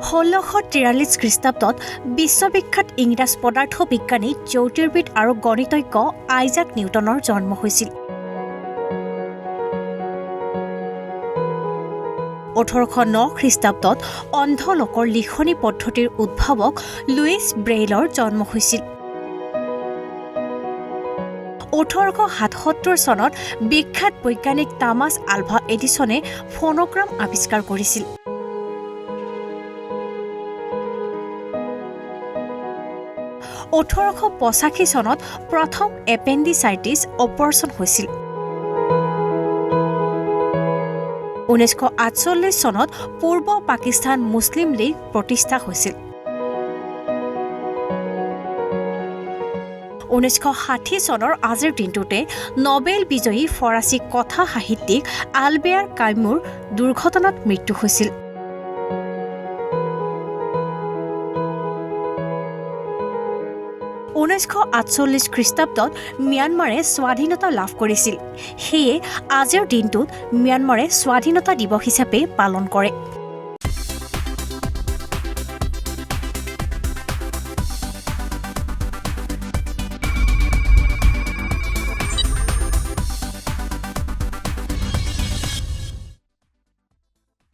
1643 খ্ৰীষ্টাব্দত বিশ্ববিখ্যাত ইংৰাজ পদাৰ্থ বিজ্ঞানী জ্যোতিৰ্বিদ আৰু গণিতজ্ঞ আইজাক নিউটনৰ জন্ম হৈছিল। 1809 খ্ৰীষ্টাব্দত অন্ধ লোকৰ লিখনি পদ্ধতিৰ উদ্ভাৱক লুইচ ব্ৰেইলৰ জন্ম হৈছিল। 1877 চনত বিখ্যাত বৈজ্ঞানিক টমাছ আলভা এডিছনে ফোনোগ্ৰাম আৱিষ্কাৰ কৰিছিল। 1885 চনত প্ৰথম এপেণ্ডিচাইটিছ অপাৰেশ্যন হৈছিল। 1948 চনত পূৰ্ব পাকিস্তান মুছলিম লীগ প্ৰতিষ্ঠা হৈছিল। 1960 চনৰ আজিৰ দিনটোতে নবেল বিজয়ী ফৰাচী কথা সাহিত্যিক আলবেয়াৰ কামুৰ দুৰ্ঘটনাত মৃত্যু হৈছিল। 1948 খ্ৰীষ্টাব্দত ম্যানমাৰে স্বাধীনতা লাভ কৰিছিল। সেয়ে আজিৰ দিনটোত ম্যানমাৰে স্বাধীনতা দিৱস হিচাপে পালন কৰে।